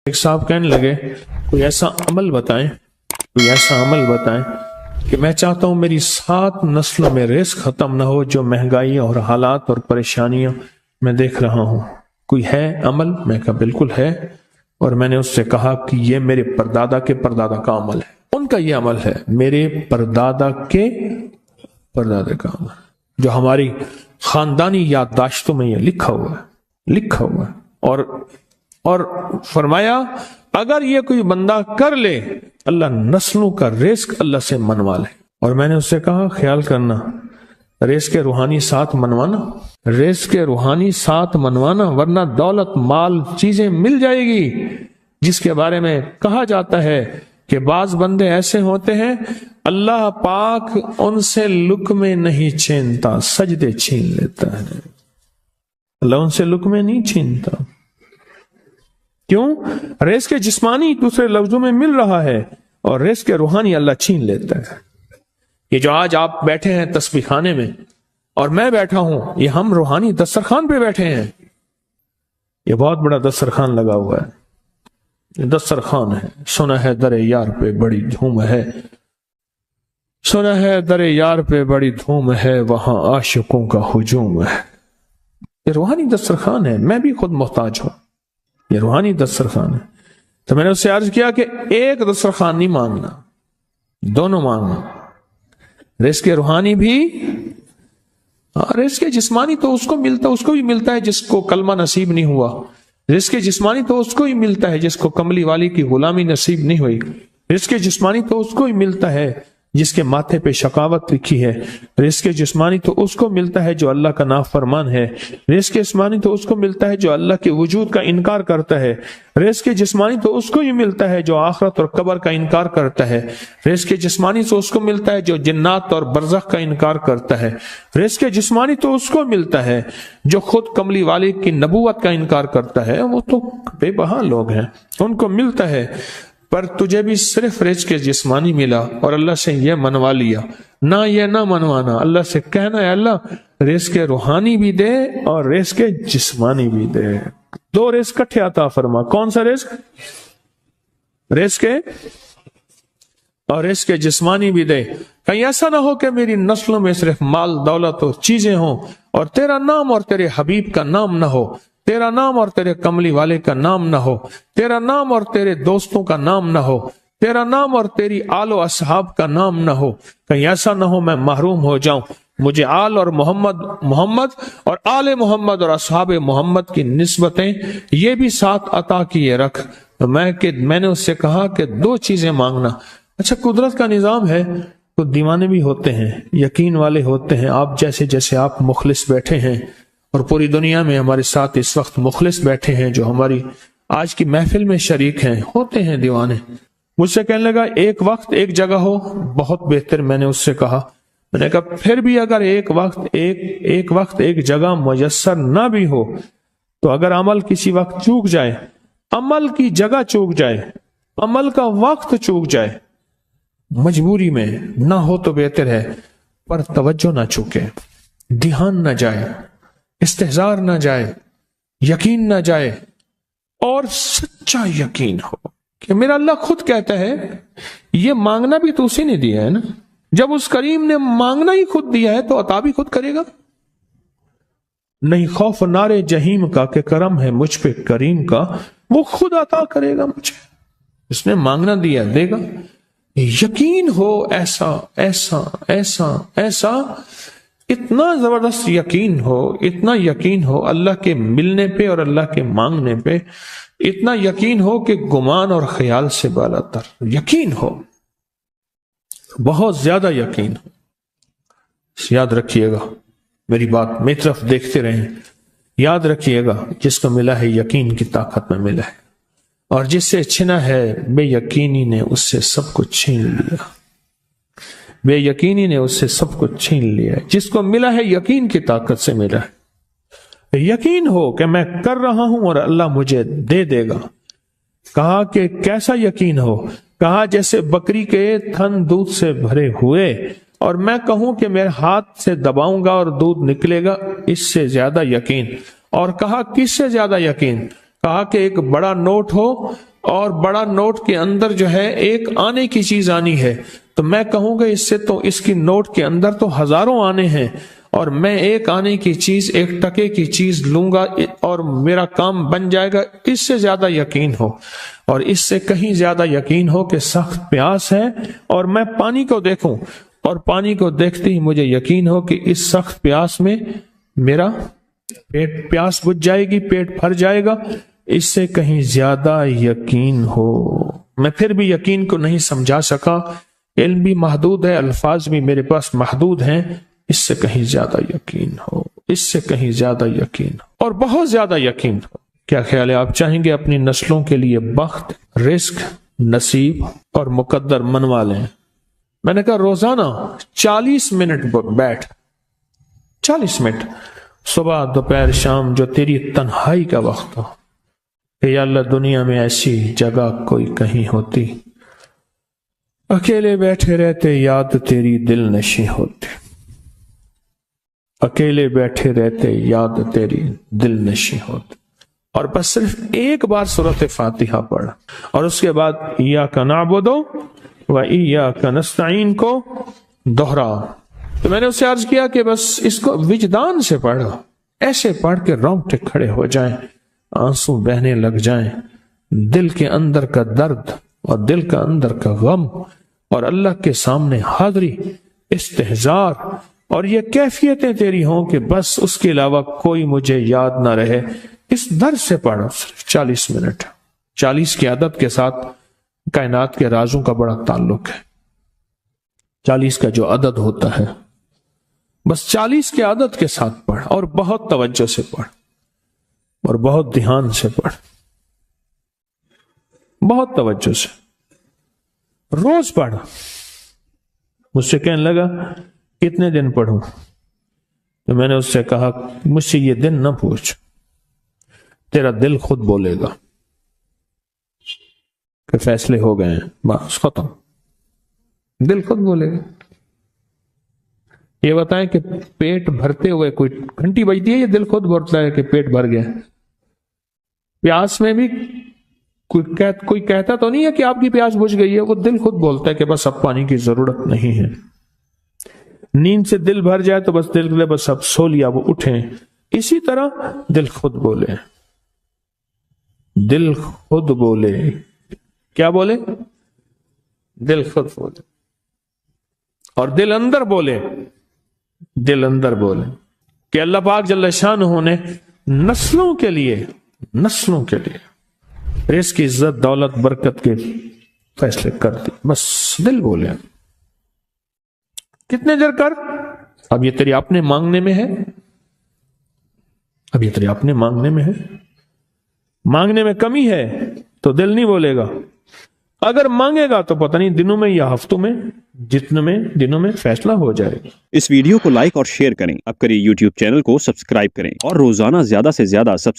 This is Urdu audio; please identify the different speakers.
Speaker 1: ایک صاحب کہنے لگے کوئی ایسا عمل بتائیں کہ میں چاہتا ہوں میری 7 نسلوں میں رزق ختم نہ ہو جو مہنگائی اور حالات اور پریشانیوں میں دیکھ رہا ہوں، کوئی ہے عمل؟ میں کہا بالکل ہے، اور میں نے اس سے کہا کہ یہ میرے پردادا کے پردادا کا عمل ہے، ان کا یہ عمل ہے، میرے پردادا کے پردادا کا عمل جو ہماری خاندانی یادداشتوں میں یہ لکھا ہوا ہے، اور فرمایا اگر یہ کوئی بندہ کر لے اللہ نسلوں کا رزق اللہ سے منوا لے۔ اور میں نے اس سے کہا خیال کرنا رزق کے روحانی ساتھ منوانا، ورنہ دولت مال چیزیں مل جائے گی، جس کے بارے میں کہا جاتا ہے کہ بعض بندے ایسے ہوتے ہیں اللہ پاک ان سے لقمے نہیں چھینتا، سجدے چھین لیتا ہے، اللہ ان سے لقمے نہیں چھینتا۔ کیوں؟ رزق جسمانی دوسرے لفظوں میں مل رہا ہے، اور رزق روحانی اللہ چھین لیتا ہے۔ یہ جو آج آپ بیٹھے ہیں تسبیح خانے میں اور میں بیٹھا ہوں، یہ ہم روحانی دسترخوان پہ بیٹھے ہیں، یہ بہت بڑا دسترخوان لگا ہوا ہے، یہ دسترخوان ہے۔ سنا ہے در یار پہ بڑی دھوم ہے، سنا ہے در یار پہ بڑی دھوم ہے، وہاں عاشقوں کا ہجوم ہے۔ یہ روحانی دسترخوان ہے، میں بھی خود محتاج ہوں، یہ روحانی دسترخوان ہے۔ تو میں نے اس سے عرض کیا کہ ایک دسترخوان نہیں مانگنا، دونوں مانگنا، رزق روحانی بھی اور رزق جسمانی تو اس کو بھی ملتا ہے جس کو کلمہ نصیب نہیں ہوا، رزق جسمانی تو اس کو ہی ملتا ہے جس کو کملی والی کی غلامی نصیب نہیں ہوئی، رزق جسمانی تو اس کو ہی ملتا ہے جس کے ماتھے پہ شقاوت لکھی ہے، رزق جسمانی تو اس کو ملتا ہے جو اللہ کا نافرمان ہے، رزق جسمانی تو اس کو ملتا ہے جو اللہ کے وجود کا انکار کرتا ہے، رزق جسمانی تو اس کو ہی ملتا ہے جو آخرت اور قبر کا انکار کرتا ہے، رزق جسمانی تو اس کو ملتا ہے جو جنات اور برزخ کا انکار کرتا ہے، رزق جسمانی تو اس کو ملتا ہے جو خود کملی والے کی نبوت کا انکار کرتا ہے، وہ تو بے بہا لوگ ہیں، ان کو ملتا ہے۔ پر تجھے بھی صرف رزق جسمانی ملا اور اللہ سے یہ منوا لیا، نہ یہ نہ منوانا، اللہ سے کہنا ہے اللہ رزق روحانی بھی دے اور رزق جسمانی بھی دے، 2 رزق کٹھے عطا فرما۔ کون سا رزق؟ رزق اور رزق جسمانی بھی دے۔ کہیں ایسا نہ ہو کہ میری نسلوں میں صرف مال دولت اور چیزیں ہوں اور تیرا نام اور تیرے حبیب کا نام نہ ہو، تیرا نام اور تیرے کملی والے کا نام نہ ہو، تیرا نام اور تیرے دوستوں کا نام نہ ہو، تیرا نام اور تیری آل و اصحاب کا نام نہ ہو، کہیں ایسا نہ ہو میں محروم ہو جاؤں۔ مجھے آل اور محمد اور آل محمد اور اصحاب محمد کی نسبتیں یہ بھی ساتھ عطا کیے رکھ۔ میں نے اس سے کہا کہ 2 چیزیں مانگنا۔ اچھا قدرت کا نظام ہے، تو دیوانے بھی ہوتے ہیں، یقین والے ہوتے ہیں، آپ جیسے آپ مخلص بیٹھے ہیں، اور پوری دنیا میں ہمارے ساتھ اس وقت مخلص بیٹھے ہیں جو ہماری آج کی محفل میں شریک ہیں، ہوتے ہیں دیوانے۔ مجھ سے کہنے لگا ایک وقت ایک جگہ ہو بہت بہتر۔ میں نے اس سے کہا، میں نے کہا پھر بھی اگر ایک وقت ایک جگہ میسر نہ بھی ہو تو اگر عمل کسی وقت چوک جائے، عمل کی جگہ چوک جائے، عمل کا وقت چوک جائے، مجبوری میں نہ ہو تو بہتر ہے، پر توجہ نہ چوکے، دھیان نہ جائے، استحضار نہ جائے، یقین نہ جائے، اور سچا یقین ہو کہ میرا اللہ خود کہتا ہے یہ مانگنا بھی تو اسی نے دیا ہے نا، جب اس کریم نے مانگنا ہی خود دیا ہے تو عطا بھی خود کرے گا۔ نہیں خوف نارے جہیم کا کہ کرم ہے مجھ پہ کریم کا، وہ خود عطا کرے گا مجھے، اس نے مانگنا دیا دے گا۔ یقین ہو ایسا ایسا ایسا ایسا، اتنا زبردست یقین ہو، اتنا یقین ہو اللہ کے ملنے پہ اور اللہ کے مانگنے پہ، اتنا یقین ہو کہ گمان اور خیال سے بالا تر یقین ہو، بہت زیادہ یقین ہو۔ یاد رکھیے گا میری بات، میری طرف دیکھتے رہیں، یاد رکھیے گا جس کو ملا ہے یقین کی طاقت میں ملا ہے، اور جس سے چھنا ہے بے یقینی نے اس سے سب کچھ چھین لیا، بے یقینی نے اس سے سب کچھ چھین لیا ہے۔ جس کو ملا ہے یقین کی طاقت سے ملا ہے، یقین ہو کہ میں کر رہا ہوں اور اللہ مجھے دے دے گا۔ کہا کہ کیسا یقین ہو؟ کہا جیسے بکری کے تھن دودھ سے بھرے ہوئے اور میں کہوں کہ میرے ہاتھ سے دباؤں گا اور دودھ نکلے گا، اس سے زیادہ یقین۔ اور کہا کس سے زیادہ یقین؟ کہا کہ ایک بڑا نوٹ ہو اور بڑا نوٹ کے اندر جو ہے ایک آنے کی چیز آنی ہے، تو میں کہوں گا اس سے تو اس کی نوٹ کے اندر تو ہزاروں آنے ہیں، اور میں ایک آنے کی چیز، ایک ٹکے کی چیز لوں گا اور میرا کام بن جائے گا، اس سے زیادہ یقین ہو، اور اس سے کہیں زیادہ یقین ہو کہ سخت پیاس ہے اور میں پانی کو دیکھوں، اور پانی کو دیکھتے ہی مجھے یقین ہو کہ اس سخت پیاس میں میرا پیاس بجھ جائے گی، پیٹ بھر جائے گا، اس سے کہیں زیادہ یقین ہو۔ میں پھر بھی یقین کو نہیں سمجھا سکا، علم بھی محدود ہے، الفاظ بھی میرے پاس محدود ہیں، اس سے کہیں زیادہ یقین ہو، اس سے کہیں زیادہ یقین ہو، اور بہت زیادہ یقین ہو۔ کیا خیال ہے؟ آپ چاہیں گے اپنی نسلوں کے لیے بخت، رزق، نصیب اور مقدر منوا لیں؟ میں نے کہا روزانہ 40 منٹ بیٹھ، 40 منٹ صبح دوپہر شام، جو تیری تنہائی کا وقت ہو، کہ یا اللہ دنیا میں ایسی جگہ کوئی کہیں ہوتی، اکیلے بیٹھے رہتے یاد تیری دل نشیں ہوتی، اکیلے بیٹھے رہتے یاد تیری دل نشیں ہوتی، اور بس صرف ایک بار سورۃ فاتحہ پڑھ، اور اس کے بعد ایاک نعبد و ایاک نستعین کو دوہرا۔ تو میں نے اسے عرض کیا کہ بس اس کو وجدان سے پڑھو، ایسے پڑھ کے رونگٹے کھڑے ہو جائیں، آنسو بہنے لگ جائیں، دل کے اندر کا درد اور دل کا اندر کا غم اور اللہ کے سامنے حاضری، استحضار، اور یہ کیفیتیں تیری ہوں کہ بس اس کے علاوہ کوئی مجھے یاد نہ رہے۔ اس درد سے پڑھو صرف 40 منٹ۔ 40 کی عدد کے ساتھ کائنات کے رازوں کا بڑا تعلق ہے۔ 40 کا جو عدد ہوتا ہے، بس 40 کے عدد کے ساتھ پڑھ، اور بہت توجہ سے پڑھ، اور بہت دھیان سے پڑھ، بہت توجہ سے، روز پڑھ۔ مجھ سے کہنے لگا کتنے دن پڑھوں؟ تو میں نے اس سے کہا مجھ سے یہ دن نہ پوچھ، تیرا دل خود بولے گا کہ فیصلے ہو گئے ہیں، بس ختم، دل خود بولے گا۔ یہ بتائیں کہ پیٹ بھرتے ہوئے کوئی گھنٹی بجتی ہے، یہ دل خود بولتا ہے کہ پیٹ بھر گیا۔ پیاس میں بھی کوئی کہتا تو نہیں ہے کہ آپ کی پیاس بجھ گئی ہے، وہ دل خود بولتا ہے کہ بس اب پانی کی ضرورت نہیں ہے۔ نیند سے دل بھر جائے تو بس دل کے بس اب سو لیا، وہ اٹھیں۔ اسی طرح دل خود بولے، دل خود بولے، کیا بولے؟ دل خود بولے، اور دل اندر بولے، دل اندر بولے کہ اللہ پاک جل شانہ نے نسلوں کے لیے رزق، عزت، دولت، برکت کے فیصلے کر دی، بس دل بولے۔ کتنے دیر کر؟ اب یہ تیری اپنے مانگنے میں ہے، اب یہ تیری اپنے مانگنے میں ہے، مانگنے میں کمی ہے تو دل نہیں بولے گا، اگر مانگے گا تو پتہ نہیں دنوں میں یا ہفتوں میں، جتنے میں دنوں میں فیصلہ ہو جائے گا۔
Speaker 2: اس ویڈیو کو لائک اور شیئر کریں، اب کریے یوٹیوب چینل کو سبسکرائب کریں، اور روزانہ زیادہ سے زیادہ سبسکرائب